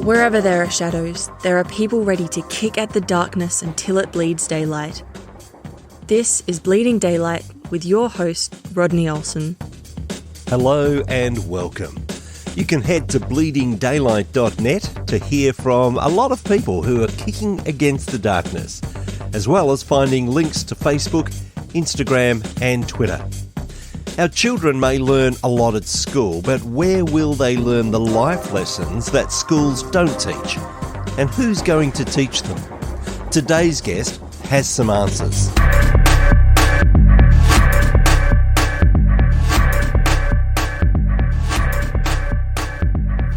Wherever there are shadows, there are people ready to kick at the darkness until it bleeds daylight. This is Bleeding Daylight with your host, Rodney Olson. Hello and welcome. You can head to bleedingdaylight.net to hear from a lot of people who are kicking against the darkness, as well as finding links to Facebook, Instagram and Twitter. Our children may learn a lot at school, but where will they learn the life lessons that schools don't teach? And who's going to teach them? Today's guest has some answers.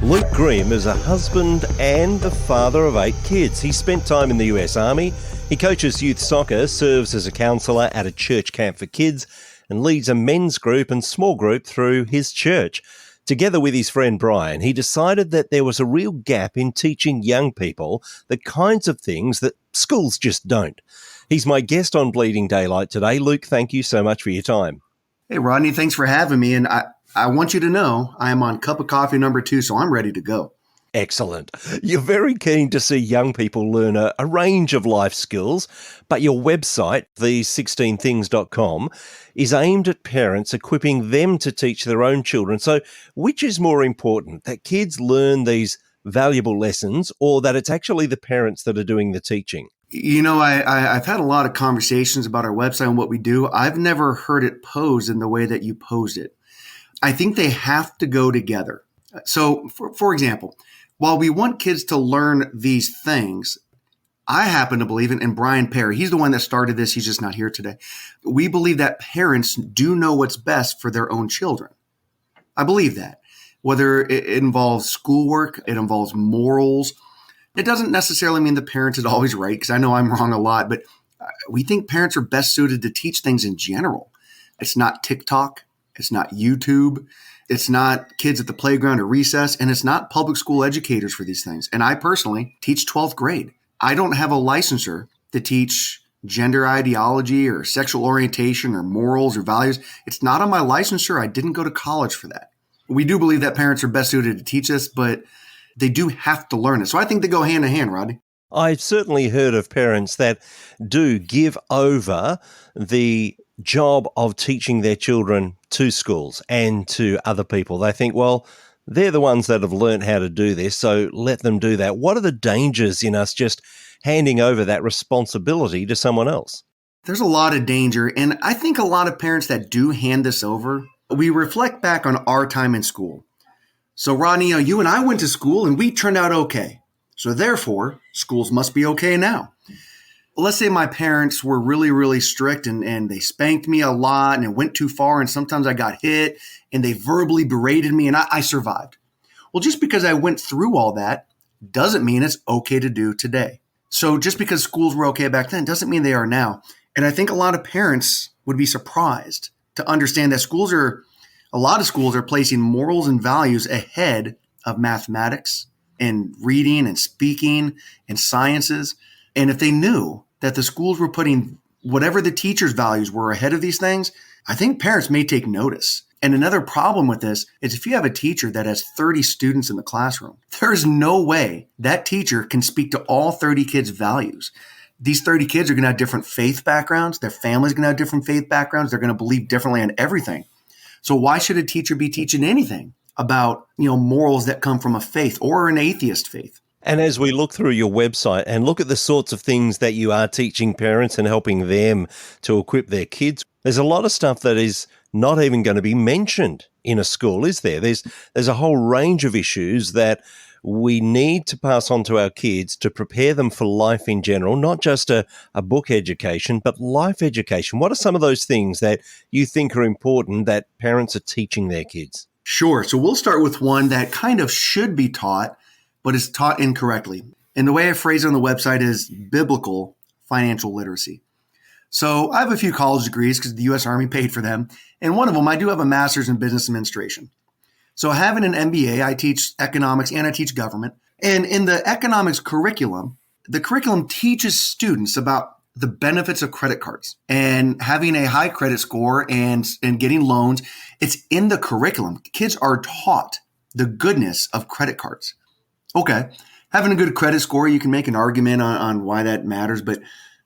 Luke Grimm is a husband and the father of 8 kids. He spent time in the US Army. He coaches youth soccer, serves as a counsellor at a church camp for kids, and leads a men's group and small group through his church. Together with his friend Brian, he decided that there was a real gap in teaching young people the kinds of things that schools just don't. He's my guest on Bleeding Daylight today. Luke, thank you so much for your time. Hey, Rodney, thanks for having me. And I want you to know I am on cup of coffee number 2, so I'm ready to go. Excellent. You're very keen to see young people learn a range of life skills, but your website, these16things.com, is aimed at parents, equipping them to teach their own children. So which is more important, that kids learn these valuable lessons or that it's actually the parents that are doing the teaching? You know, I've had a lot of conversations about our website and what we do. I've never heard it posed in the way that you posed it. I think they have to go together. So, for example, while we want kids to learn these things, I happen to believe, and Brian Perry, he's the one that started this, he's just not here today. We believe that parents do know what's best for their own children. I believe that. Whether it involves schoolwork, it involves morals, it doesn't necessarily mean the parent is always right, because I know I'm wrong a lot, but we think parents are best suited to teach things in general. It's not TikTok, it's not YouTube, it's not kids at the playground or recess, and it's not public school educators for these things. And I personally teach 12th grade. I don't have a licensure to teach gender ideology or sexual orientation or morals or values. It's not on my licensure. I didn't go to college for that. We do believe that parents are best suited to teach us, but they do have to learn it. So I think they go hand in hand, Rodney. I've certainly heard of parents that do give over the job of teaching their children to schools and to other people. They think, well, they're the ones that have learned how to do this, so let them do that. What are the dangers in us just handing over that responsibility to someone else? There's a lot of danger, and I think a lot of parents that do hand this over, we reflect back on our time in school. So, Rodney, you and I went to school and we turned out okay. So therefore, schools must be okay now. Let's say my parents were really, really strict and they spanked me a lot and it went too far and sometimes I got hit and they verbally berated me and I survived. Well, just because I went through all that doesn't mean it's okay to do today. So just because schools were okay back then doesn't mean they are now. And I think a lot of parents would be surprised to understand that a lot of schools are placing morals and values ahead of mathematics and reading and speaking and sciences. And if they knew that the schools were putting whatever the teachers' values were ahead of these things, I think parents may take notice. And another problem with this is if you have a teacher that has 30 students in the classroom, there is no way that teacher can speak to all 30 kids' values. These 30 kids are going to have different faith backgrounds. Their families are going to have different faith backgrounds. They're going to believe differently on everything. So why should a teacher be teaching anything about, morals that come from a faith or an atheist faith? And as we look through your website and look at the sorts of things that you are teaching parents and helping them to equip their kids, there's a lot of stuff that is not even going to be mentioned in a school, is there? There's a whole range of issues that we need to pass on to our kids to prepare them for life in general, not just a book education, but life education. What are some of those things that you think are important that parents are teaching their kids? Sure. So we'll start with one that kind of should be taught, but is taught incorrectly. And the way I phrase it on the website is biblical financial literacy. So I have a few college degrees because the U.S. Army paid for them. And one of them, I do have a master's in business administration. So having an MBA, I teach economics and I teach government. And in the economics curriculum, the curriculum teaches students about the benefits of credit cards and having a high credit score and getting loans. It's in the curriculum. Kids are taught the goodness of credit cards. Okay. Having a good credit score, you can make an argument on why that matters. But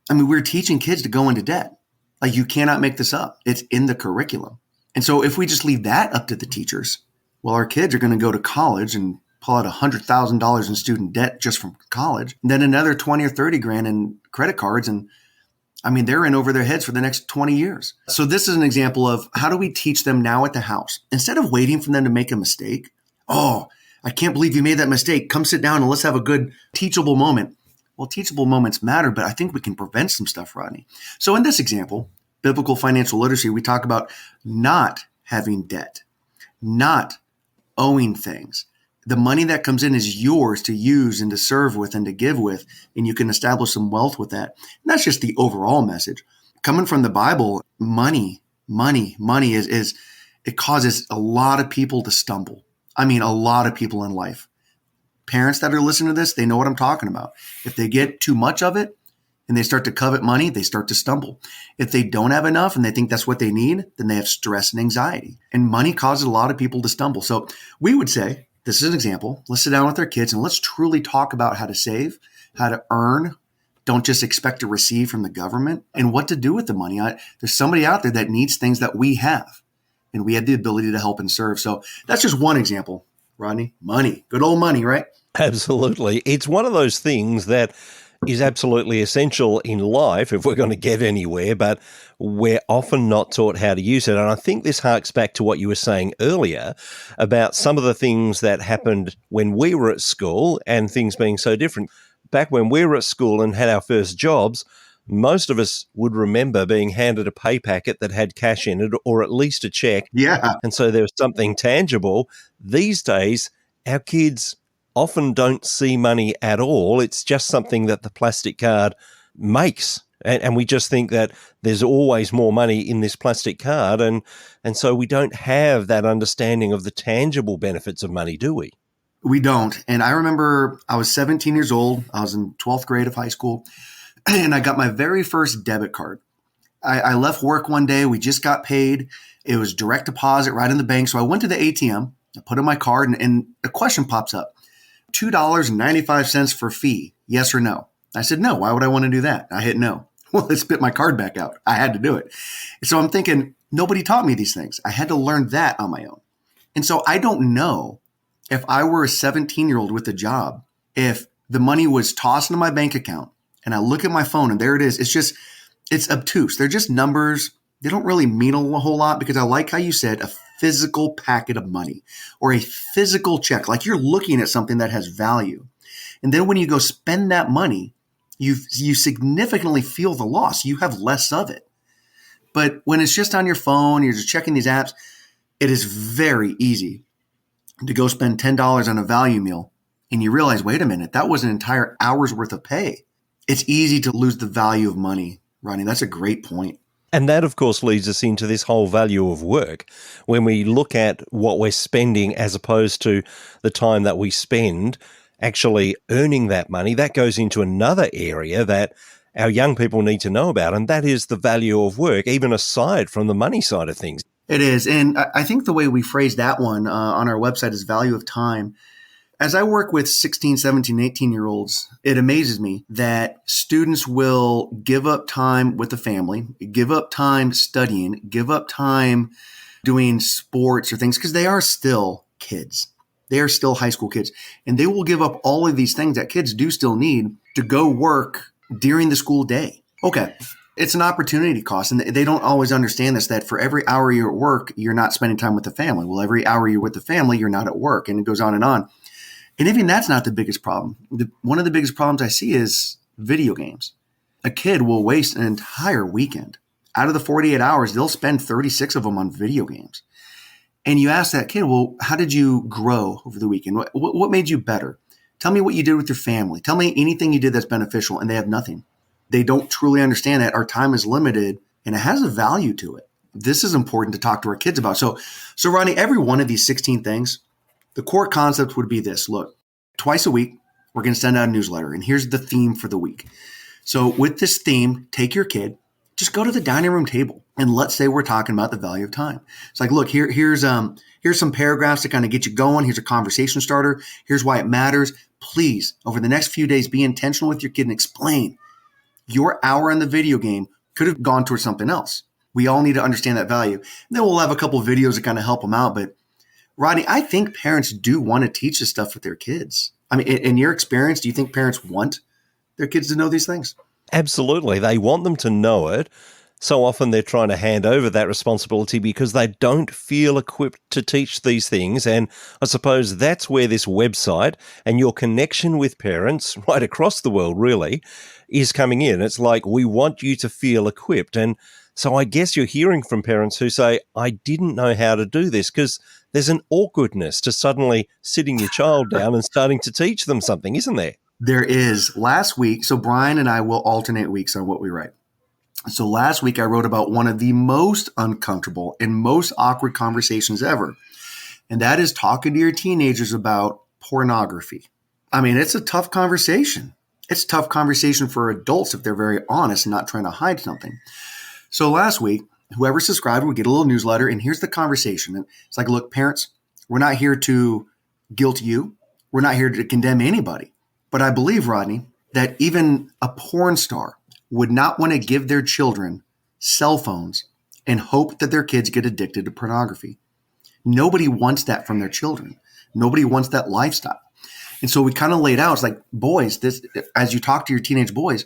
I mean, we're teaching kids to go into debt. Like, you cannot make this up. It's in the curriculum. And so if we just leave that up to the teachers, well, our kids are going to go to college and pull out $100,000 in student debt just from college, and then another 20 or 30 grand in credit cards. And I mean, they're in over their heads for the next 20 years. So this is an example of how do we teach them now at the house? Instead of waiting for them to make a mistake. Oh, I can't believe you made that mistake. Come sit down and let's have a good teachable moment. Well, teachable moments matter, but I think we can prevent some stuff, Rodney. So in this example, biblical financial literacy, we talk about not having debt, not owing things. The money that comes in is yours to use and to serve with and to give with, and you can establish some wealth with that. And that's just the overall message. Coming from the Bible, money is it causes a lot of people to stumble. I mean, a lot of people in life. Parents that are listening to this, they know what I'm talking about. If they get too much of it and they start to covet money, they start to stumble. If they don't have enough and they think that's what they need, then they have stress and anxiety. And money causes a lot of people to stumble. So we would say, this is an example. Let's sit down with our kids and let's truly talk about how to save, how to earn. Don't just expect to receive from the government, and what to do with the money. There's somebody out there that needs things that we have, and we have the ability to help and serve. So that's just one example, Rodney. Money, good old money, right? Absolutely. It's one of those things that is absolutely essential in life if we're going to get anywhere, but we're often not taught how to use it. And I think this harks back to what you were saying earlier about some of the things that happened when we were at school and things being so different. Back when we were at school and had our first jobs, most of us would remember being handed a pay packet that had cash in it, or at least a check. Yeah. And so there was something tangible. These days, our kids often don't see money at all. It's just something that the plastic card makes. And we just think that there's always more money in this plastic card. And so we don't have that understanding of the tangible benefits of money, do we? We don't. And I remember I was 17 years old. I was in 12th grade of high school, and I got my very first debit card. I left work one day. We just got paid. It was direct deposit right in the bank. So I went to the ATM. I put in my card, and a question pops up. $2.95 for fee, yes or no? I said, no. Why would I want to do that? I hit no. Well, it spit my card back out. I had to do it. So I'm thinking, nobody taught me these things. I had to learn that on my own. And so I don't know if I were a 17-year-old with a job, if the money was tossed into my bank account and I look at my phone and there it is. It's obtuse. They're just numbers. They don't really mean a whole lot, because I like how you said a physical packet of money or a physical check, like you're looking at something that has value. And then when you go spend that money, you significantly feel the loss. You have less of it. But when it's just on your phone, you're just checking these apps, it is very easy to go spend $10 on a value meal and you realize, wait a minute, that was an entire hour's worth of pay. It's easy to lose the value of money, Ronnie. That's a great point. And that, of course, leads us into this whole value of work. When we look at what we're spending as opposed to the time that we spend actually earning that money, that goes into another area that our young people need to know about, and that is the value of work, even aside from the money side of things. It is. And I think the way we phrase that one on our website is value of time. As I work with 16, 17, 18-year-olds, it amazes me that students will give up time with the family, give up time studying, give up time doing sports or things, because they are still kids. They are still high school kids. And they will give up all of these things that kids do still need to go work during the school day. Okay. It's an opportunity cost, and they don't always understand this, that for every hour you're at work, you're not spending time with the family. Well, every hour you're with the family, you're not at work, and it goes on and on. And even that's not the biggest problem. One of the biggest problems I see is video games. A kid will waste an entire weekend. Out of the 48 hours, they'll spend 36 of them on video games. And you ask that kid, well, how did you grow over the weekend? What made you better? Tell me what you did with your family. Tell me anything you did that's beneficial, and they have nothing. They don't truly understand that our time is limited and it has a value to it. This is important to talk to our kids about. So Ronnie, every one of these 16 things, the core concept would be this. Look, twice a week, we're going to send out a newsletter, and here's the theme for the week. So with this theme, take your kid just go to the dining room table and let's say we're talking about the value of time. It's like, look, here's some paragraphs to kind of get you going. Here's a conversation starter. Here's why it matters. Please, over the next few days, be intentional with your kid and explain your hour in the video game could have gone towards something else. We all need to understand that value. And then we'll have a couple of videos to kind of help them out. But Rodney, I think parents do want to teach this stuff with their kids. I mean, in your experience, do you think parents want their kids to know these things? Absolutely. They want them to know it. So often they're trying to hand over that responsibility because they don't feel equipped to teach these things. And I suppose that's where this website and your connection with parents right across the world really is coming in. It's like, we want you to feel equipped. And so I guess you're hearing from parents who say, I didn't know how to do this, because there's an awkwardness to suddenly sitting your child down and starting to teach them something, isn't there? There is. Last week, so Brian and I will alternate weeks on what we write. So last week I wrote about one of the most uncomfortable and most awkward conversations ever. And that is talking to your teenagers about pornography. I mean, it's a tough conversation. It's a tough conversation for adults if they're very honest and not trying to hide something. So last week, whoever subscribed would get a little newsletter, and here's the conversation. And it's like, look, parents, we're not here to guilt you. We're not here to condemn anybody. But I believe, Rodney, that even a porn star would not want to give their children cell phones and hope that their kids get addicted to pornography. Nobody wants that from their children. Nobody wants that lifestyle. And so we kind of laid out, it's like, boys, this, as you talk to your teenage boys,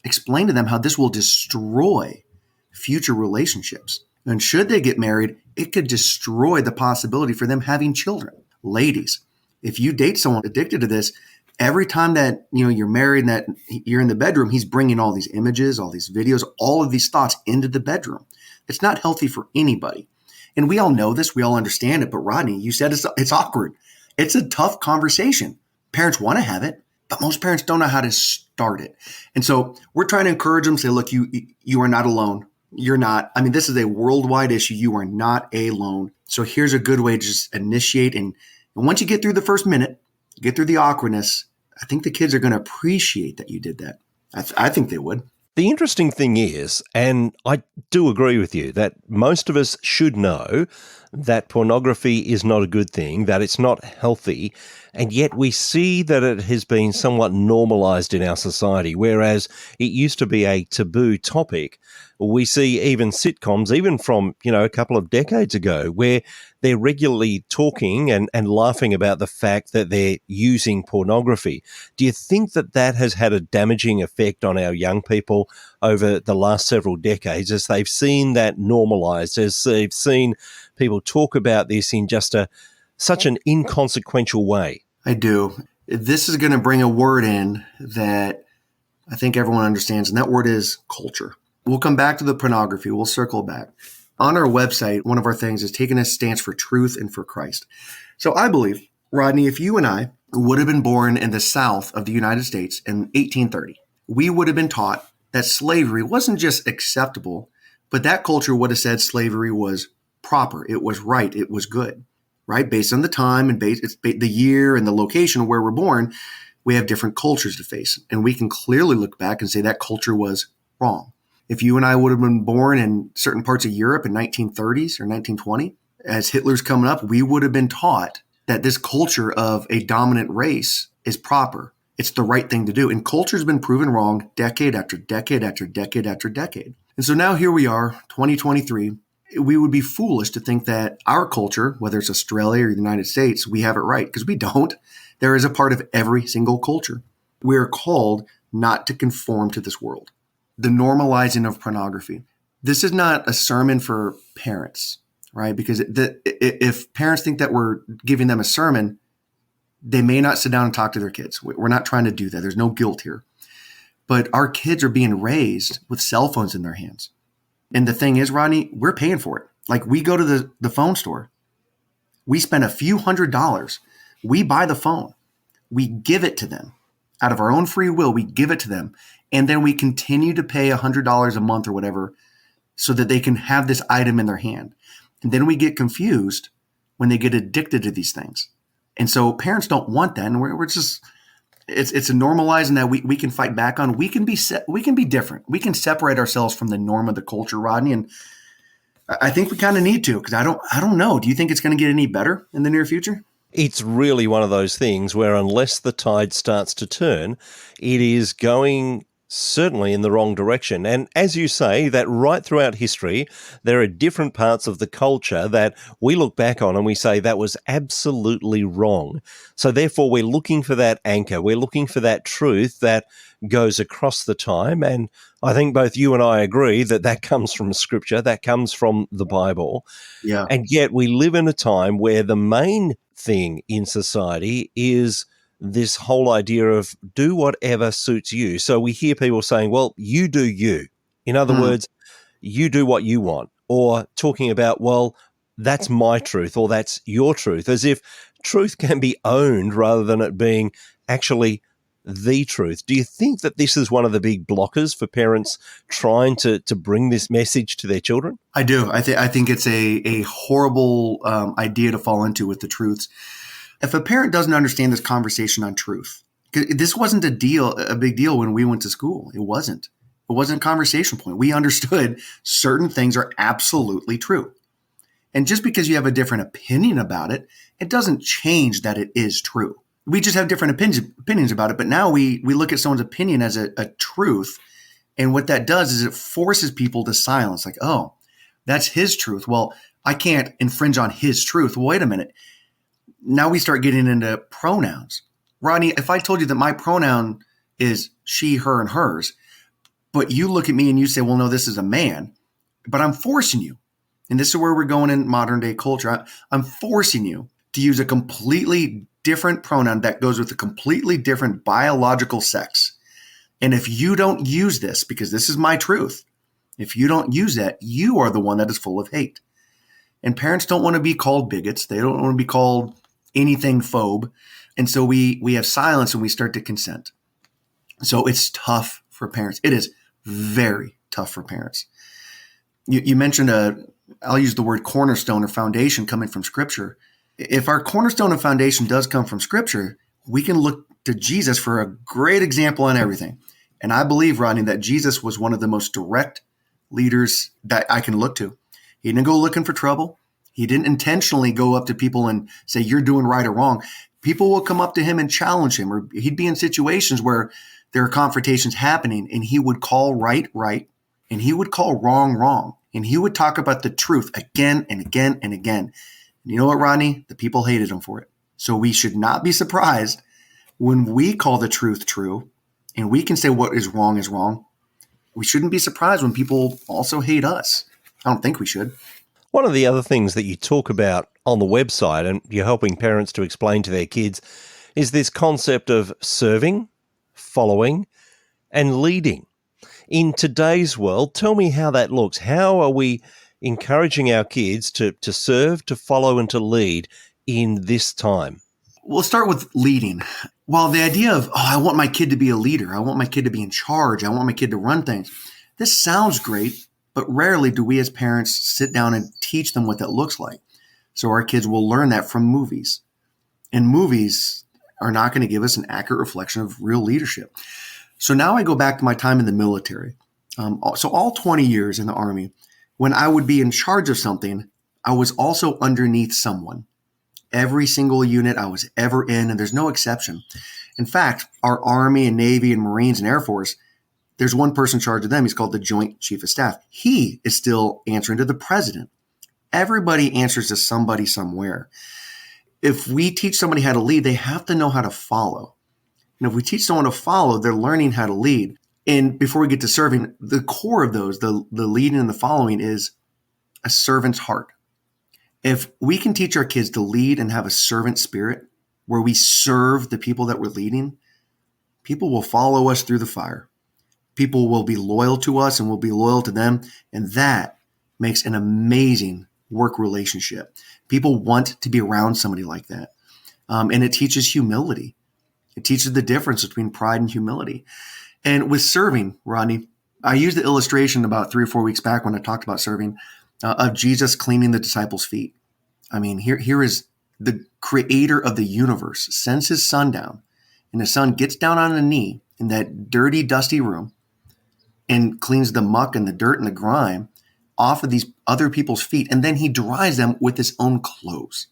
explain to them how this will destroy future relationships. And should they get married, it could destroy the possibility for them having children. Ladies, if you date someone addicted to this, every time that you're married and that you're in the bedroom, he's bringing all these images, all these videos, all of these thoughts into the bedroom. It's not healthy for anybody. And we all know this. We all understand it. But Rodney, you said it's awkward. It's a tough conversation. Parents want to have it, but most parents don't know how to start it. And so we're trying to encourage them, say, look, you are not alone. You're not. I mean, this is a worldwide issue. You are not alone. So here's a good way to just initiate. And once you get through the first minute, get through the awkwardness, I think the kids are going to appreciate that you did that. I think they would. The interesting thing is, and I do agree with you, that most of us should know that pornography is not a good thing, that it's not healthy, and yet we see that it has been somewhat normalized in our society, whereas it used to be a taboo topic. We see even sitcoms, even from, a couple of decades ago, where they're regularly talking and laughing about the fact that they're using pornography. Do you think that that has had a damaging effect on our young people over the last several decades, as they've seen that normalized, as they've seen people talk about this in just such an inconsequential way? I do. This is going to bring a word in that I think everyone understands, and that word is culture. We'll come back to the pornography. We'll circle back. On our website, one of our things is taking a stance for truth and for Christ. So I believe, Rodney, if you and I would have been born in the South of the United States in 1830, we would have been taught that slavery wasn't just acceptable, but that culture would have said slavery was proper. It was right. It was good, right? Based on the time and the year and the location where we're born, we have different cultures to face. And we can clearly look back and say that culture was wrong. If you and I would have been born in certain parts of Europe in 1930s or 1920, as Hitler's coming up, we would have been taught that this culture of a dominant race is proper. It's the right thing to do. And culture's been proven wrong decade after decade after decade after decade. And so now here we are, 2023. We would be foolish to think that our culture, whether it's Australia or the United States, we have it right, because we don't. There is a part of every single culture. We're called not to conform to this world. The normalizing of pornography. This is not a sermon for parents, right? Because if parents think that we're giving them a sermon, they may not sit down and talk to their kids. We're not trying to do that. There's no guilt here. But our kids are being raised with cell phones in their hands. And the thing is, Rodney, we're paying for it. Like, we go to the phone store. We spend a few $100s. We buy the phone. We give it to them. Out of our own free will, we give it to them. And then we continue to pay $100 a month or whatever so that they can have this item in their hand. And then we get confused when they get addicted to these things. And so parents don't want that. And we're just, It's a normalizing that we can fight back on. We can be different. We can separate ourselves from the norm of the culture, Rodney. And I think we kind of need to, because I don't know. Do you think it's going to get any better in the near future? It's really one of those things where unless the tide starts to turn, it is going certainly in the wrong direction. And as you say, that right throughout history, there are different parts of the culture that we look back on and we say that was absolutely wrong. So therefore, we're looking for that anchor. We're looking for that truth that goes across the time. And I think both you and I agree that that comes from Scripture, that comes from the Bible. Yeah. And yet we live in a time where the main thing in society is this whole idea of do whatever suits you. So we hear people saying, well, you do you. In other words, you do what you want. Or talking about, well, that's my truth or that's your truth, as if truth can be owned rather than it being actually the truth. Do you think that this is one of the big blockers for parents trying to bring this message to their children? I do. I think it's a horrible idea to fall into with the truths. If a parent doesn't understand this conversation on truth, this wasn't a big deal when we went to school. It wasn't a conversation point. We understood certain things are absolutely true. And just because you have a different opinion about it, it doesn't change that it is true. We just have different opinions about it. But now we look at someone's opinion as a truth. And what that does is it forces people to silence. Like, oh, that's his truth. Well, I can't infringe on his truth. Well, wait a minute. Now we start getting into pronouns. Rodney, if I told you that my pronoun is she, her, and hers, but you look at me and you say, well, no, this is a man, but I'm forcing you. And this is where we're going in modern day culture. I'm forcing you to use a completely different pronoun that goes with a completely different biological sex. And if you don't use this, because this is my truth, if you don't use that, you are the one that is full of hate. And parents don't want to be called bigots. They don't want to be called anything phobe. And so we have silence and we start to consent. So it's tough for parents. It is very tough for parents. You mentioned I'll use the word cornerstone or foundation coming from Scripture. If our cornerstone and foundation does come from Scripture, we can look to Jesus for a great example on everything. And I believe, Rodney, that Jesus was one of the most direct leaders that I can look to. He didn't go looking for trouble. He didn't intentionally go up to people and say, you're doing right or wrong. People will come up to him and challenge him, or he'd be in situations where there are confrontations happening and he would call right, and he would call wrong. And he would talk about the truth again and again and again. And you know what, Rodney? The people hated him for it. So we should not be surprised when we call the truth true and we can say what is wrong is wrong. We shouldn't be surprised when people also hate us. I don't think we should. One of the other things that you talk about on the website, and you're helping parents to explain to their kids, is this concept of serving, following, and leading. In today's world, tell me how that looks. How are we encouraging our kids to serve, to follow, and to lead in this time? We'll start with leading. While the idea of, I want my kid to be a leader, I want my kid to be in charge, I want my kid to run things, this sounds great, but rarely do we as parents sit down and teach them what that looks like. So our kids will learn that from movies. And movies are not going to give us an accurate reflection of real leadership. So now I go back to my time in the military. So all 20 years in the Army, when I would be in charge of something, I was also underneath someone. Every single unit I was ever in, and there's no exception. In fact, our Army and Navy and Marines and Air Force, there's one person in charge of them. He's called the Joint Chief of Staff. He is still answering to the president. Everybody answers to somebody somewhere. If we teach somebody how to lead, they have to know how to follow. And if we teach someone to follow, they're learning how to lead. And before we get to serving, the core of those, the leading and the following, is a servant's heart. If we can teach our kids to lead and have a servant spirit where we serve the people that we're leading, people will follow us through the fire. People will be loyal to us and we'll be loyal to them. And that makes an amazing work relationship. People want to be around somebody like that. And it teaches humility. It teaches the difference between pride and humility. And with serving, Rodney, I used the illustration about 3 or 4 weeks back when I talked about serving of Jesus cleaning the disciples' feet. I mean, here is the creator of the universe, sends his son down, and his son gets down on a knee in that dirty, dusty room and cleans the muck and the dirt and the grime off of these other people's feet, and then he dries them with his own clothes.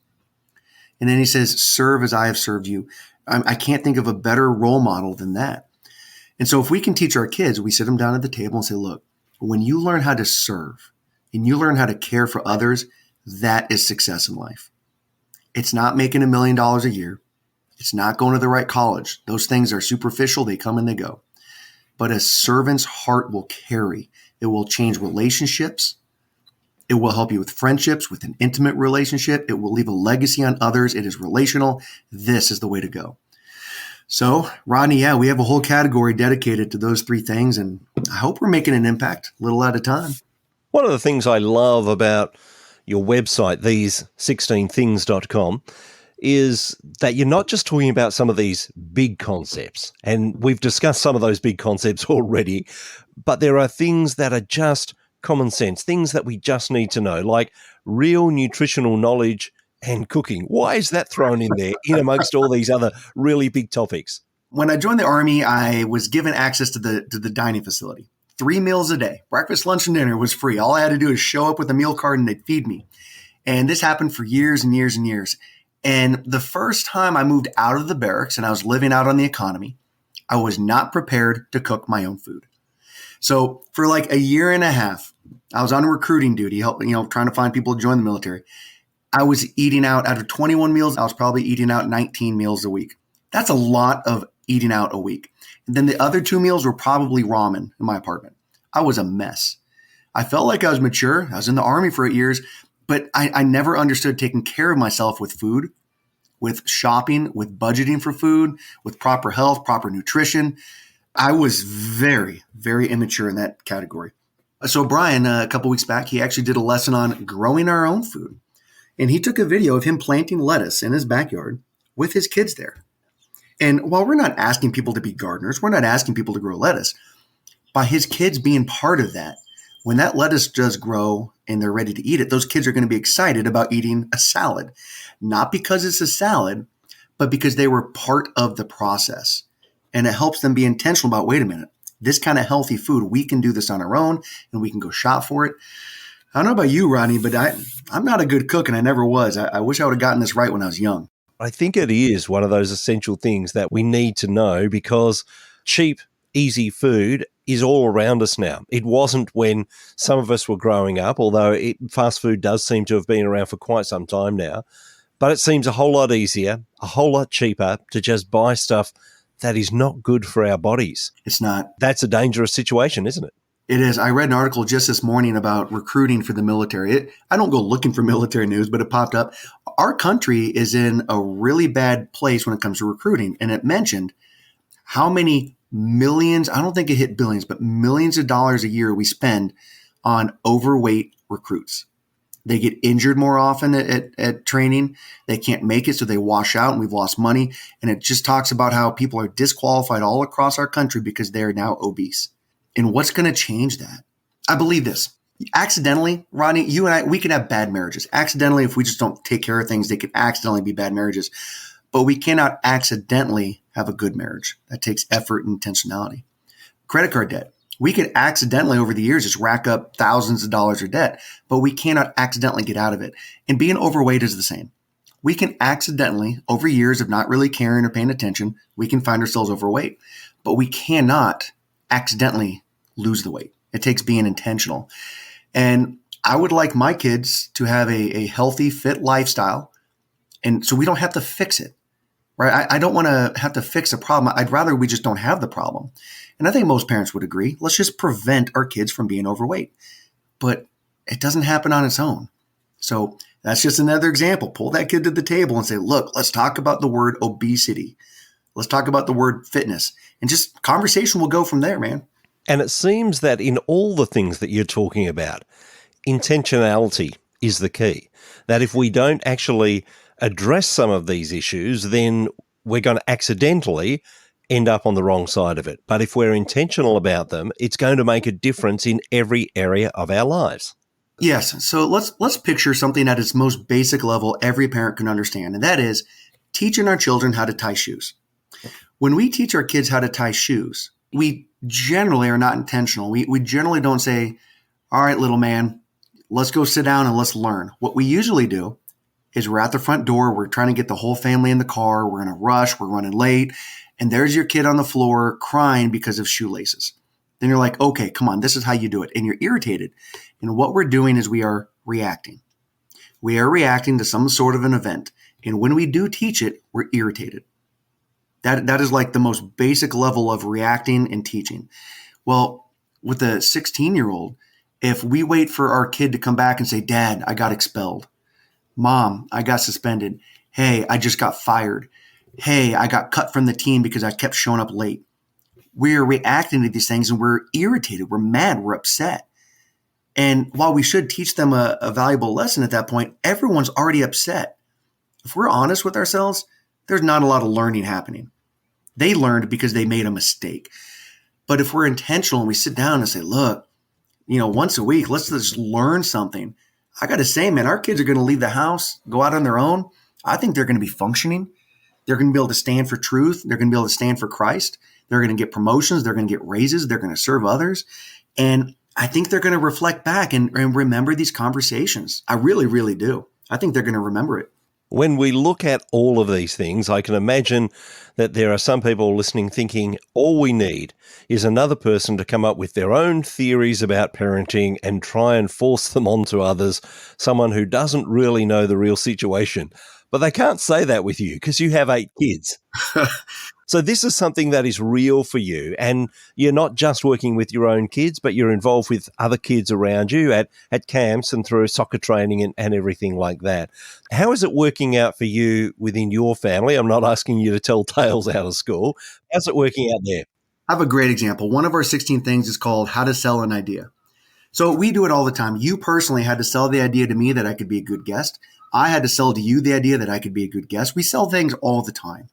And then he says, serve as I have served you. I can't think of a better role model than that. And so if we can teach our kids, we sit them down at the table and say, look, when you learn how to serve and you learn how to care for others, that is success in life. It's not making $1 million a year. It's not going to the right college. Those things are superficial. They come and they go. But a servant's heart will carry. It will change relationships. It will help you with friendships, with an intimate relationship. It will leave a legacy on others. It is relational. This is the way to go. So, Rodney, yeah, we have a whole category dedicated to those three things, and I hope we're making an impact a little at a time. One of the things I love about your website, these16things.com, is that you're not just talking about some of these big concepts, and we've discussed some of those big concepts already, but there are things that are just common sense, things that we just need to know, like real nutritional knowledge and cooking. Why is that thrown in there in amongst all these other really big topics? When I joined the Army, I was given access to the dining facility. 3 meals a day, breakfast, lunch, and dinner was free. All I had to do is show up with a meal card and they'd feed me. And this happened for years and years and years. And the first time I moved out of the barracks and I was living out on the economy, I was not prepared to cook my own food. So for like a year and a half, I was on recruiting duty, trying to find people to join the military. I was eating out of 21 meals. I was probably eating out 19 meals a week. That's a lot of eating out a week. And then the other 2 meals were probably ramen in my apartment. I was a mess. I felt like I was mature. I was in the Army for 8 years, but I never understood taking care of myself with food, with shopping, with budgeting for food, with proper health, proper nutrition. I was very, very immature in that category. So Brian, a couple weeks back, he actually did a lesson on growing our own food. And he took a video of him planting lettuce in his backyard with his kids there. And while we're not asking people to be gardeners, we're not asking people to grow lettuce. By his kids being part of that, when that lettuce does grow and they're ready to eat it, those kids are going to be excited about eating a salad. Not because it's a salad, but because they were part of the process. And it helps them be intentional about, wait a minute, this kind of healthy food, we can do this on our own and we can go shop for it. I don't know about you, Rodney, but I'm not a good cook and I never was. I wish I would have gotten this right when I was young. I think it is one of those essential things that we need to know because cheap, easy food is all around us now. It wasn't when some of us were growing up, although fast food does seem to have been around for quite some time now. But it seems a whole lot easier, a whole lot cheaper to just buy stuff that is not good for our bodies. It's not. That's a dangerous situation, isn't it? It is. I read an article just this morning about recruiting for the military. I don't go looking for military news, but it popped up. Our country is in a really bad place when it comes to recruiting. And it mentioned how many millions, I don't think it hit billions, but millions of dollars a year we spend on overweight recruits. They get injured more often at training. They can't make it, so they wash out, and we've lost money. And it just talks about how people are disqualified all across our country because they're now obese. And what's going to change that? I believe this. Accidentally, Rodney, you and I, we can have bad marriages. Accidentally, if we just don't take care of things, they can accidentally be bad marriages. But we cannot accidentally have a good marriage. That takes effort and intentionality. Credit card debt. We could accidentally over the years just rack up thousands of dollars of debt, but we cannot accidentally get out of it. And being overweight is the same. We can accidentally, over years of not really caring or paying attention, we can find ourselves overweight. But we cannot accidentally lose the weight. It takes being intentional. And I would like my kids to have a healthy, fit lifestyle. And so we don't have to fix it, right? I don't want to have to fix a problem. I'd rather we just don't have the problem. And I think most parents would agree. Let's just prevent our kids from being overweight. But it doesn't happen on its own. So that's just another example. Pull that kid to the table and say, look, let's talk about the word obesity. Let's talk about the word fitness. And just conversation will go from there, man. And it seems that in all the things that you're talking about, intentionality is the key. That if we don't actually address some of these issues, then we're going to accidentally end up on the wrong side of it. But if we're intentional about them, it's going to make a difference in every area of our lives. Yes. So let's picture something at its most basic level every parent can understand, and that is teaching our children how to tie shoes. When we teach our kids how to tie shoes, we generally are not intentional. We generally don't say, all right, little man, let's go sit down and let's learn. What we usually do is we're at the front door. We're trying to get the whole family in the car. We're in a rush. We're running late. And there's your kid on the floor crying because of shoelaces. Then you're like, okay, come on, this is how you do it. And you're irritated. And what we're doing is we are reacting. We are reacting to some sort of an event. And when we do teach it, we're irritated. That is like the most basic level of reacting and teaching. Well, with a 16-year-old, if we wait for our kid to come back and say, Dad, I got expelled. Mom, I got suspended. Hey, I just got fired. Hey, I got cut from the team because I kept showing up late. We're reacting to these things and we're irritated. We're mad. We're upset. And while we should teach them a valuable lesson at that point, everyone's already upset. If we're honest with ourselves, there's not a lot of learning happening. They learned because they made a mistake. But if we're intentional and we sit down and say, look, once a week, let's just learn something. I got to say, man, our kids are going to leave the house, go out on their own. I think they're going to be functioning. They're going to be able to stand for truth. They're going to be able to stand for Christ. They're going to get promotions. They're going to get raises. They're going to serve others. And I think they're going to reflect back and remember these conversations. I really, really do. I think they're going to remember it. When we look at all of these things, I can imagine that there are some people listening thinking all we need is another person to come up with their own theories about parenting and try and force them onto others, someone who doesn't really know the real situation. But they can't say that with you because you have 8 kids. So this is something that is real for you, and you're not just working with your own kids, but you're involved with other kids around you at camps and through soccer training and everything like that. How is it working out for you within your family? I'm not asking you to tell tales out of school. How's it working out there? I have a great example. One of our 16 things is called How to Sell an Idea. So we do it all the time. You personally had to sell the idea to me that I could be a good guest. I had to sell to you the idea that I could be a good guest. We sell things all the time.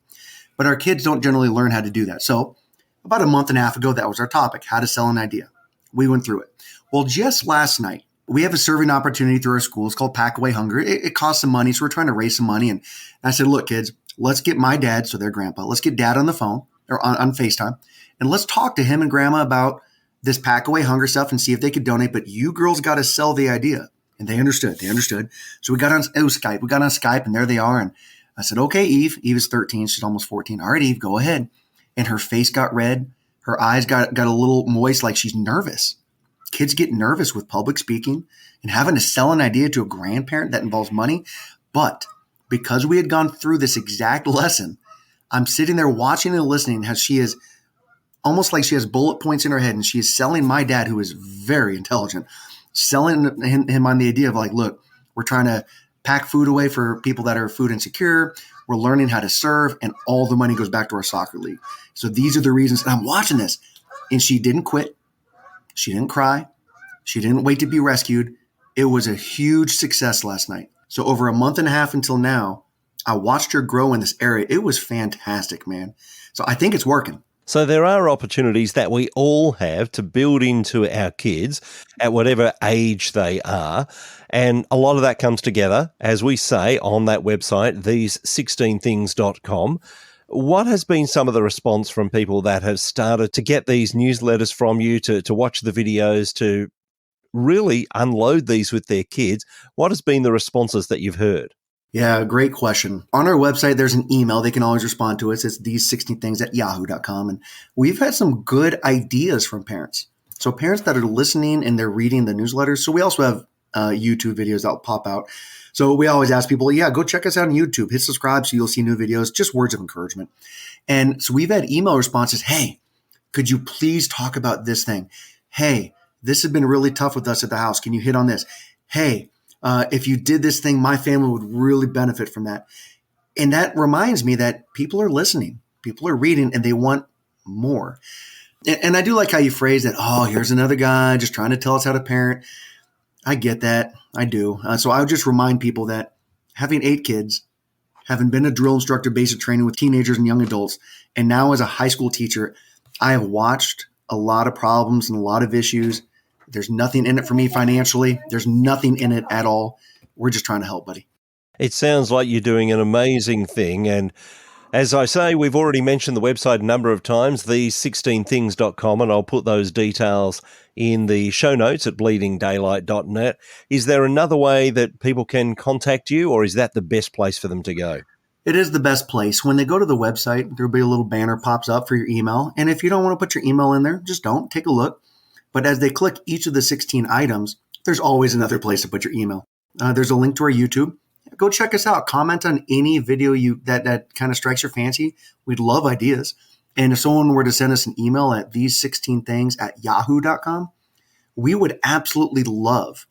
But our kids don't generally learn how to do that. So about a month and a half ago, that was our topic, how to sell an idea. We went through it. Well, just last night, we have a serving opportunity through our school. It's called Pack Away Hunger. It costs some money, so we're trying to raise some money. And I said, look, kids, let's get my dad, so their grandpa, let's get dad on the phone or on FaceTime, and let's talk to him and grandma about this Pack Away Hunger stuff and see if they could donate. But you girls got to sell the idea. And they understood. So we got on Skype. We got on Skype, and there they are. And I said, okay, Eve. Eve is 13. She's almost 14. All right, Eve, go ahead. And her face got red. Her eyes got a little moist, like she's nervous. Kids get nervous with public speaking and having to sell an idea to a grandparent that involves money. But because we had gone through this exact lesson, I'm sitting there watching and listening how she is almost like she has bullet points in her head, and she is selling my dad, who is very intelligent, selling him on the idea of like, look, we're trying to pack food away for people that are food insecure. We're learning how to serve, and all the money goes back to our soccer league. So these are the reasons. And I'm watching this, and she didn't quit. She didn't cry. She didn't wait to be rescued. It was a huge success last night. So over a month and a half until now, I watched her grow in this area. It was fantastic, man. So I think it's working. So there are opportunities that we all have to build into our kids at whatever age they are. And a lot of that comes together, as we say, on that website, these16things.com. What has been some of the response from people that have started to get these newsletters from you, to watch the videos, to really unload these with their kids? What has been the responses that you've heard? Yeah, great question. On our website, there's an email. They can always respond to us. It's these16things@yahoo.com. And we've had some good ideas from parents. So parents that are listening and they're reading the newsletters. So we also have YouTube videos that will pop out. So we always ask people, go check us out on YouTube. Hit subscribe so you'll see new videos, just words of encouragement. And so we've had email responses. Hey, could you please talk about this thing? Hey, this has been really tough with us at the house. Can you hit on this? Hey, if you did this thing, my family would really benefit from that. And that reminds me that people are listening, people are reading, and they want more. And I do like how you phrase that. Oh, here's another guy just trying to tell us how to parent. I get that. I do. So I would just remind people that having 8 kids, having been a drill instructor, basic training with teenagers and young adults, and now as a high school teacher, I have watched a lot of problems and a lot of issues. There's nothing in it for me financially. There's nothing in it at all. We're just trying to help, buddy. It sounds like you're doing an amazing thing. And As I say, we've already mentioned the website a number of times, these16things.com, and I'll put those details in the show notes at bleedingdaylight.net. Is there another way that people can contact you, or is that the best place for them to go? It is the best place. When they go to the website, there'll be a little banner pops up for your email. And if you don't want to put your email in there, just don't. Take a look. But as they click each of the 16 items, there's always another place to put your email. There's a link to our YouTube. Go check us out. Comment on any video that kind of strikes your fancy. We'd love ideas. And if someone were to send us an email at these16things@yahoo.com, we would absolutely love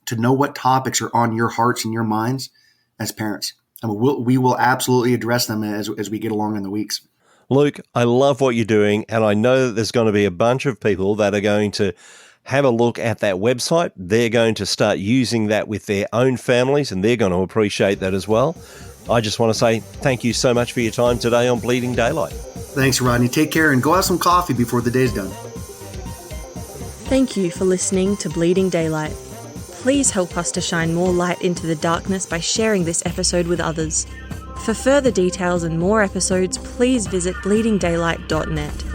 to know what topics are on your hearts and your minds as parents. And we will absolutely address them as we get along in the weeks. Luke, I love what you're doing, and I know that there's going to be a bunch of people that are going to have a look at that website. They're going to start using that with their own families, and they're going to appreciate that as well. I just want to say thank you so much for your time today on Bleeding Daylight. Thanks, Rodney. Take care and go have some coffee before the day's done. Thank you for listening to Bleeding Daylight. Please help us to shine more light into the darkness by sharing this episode with others. For further details and more episodes, please visit bleedingdaylight.net.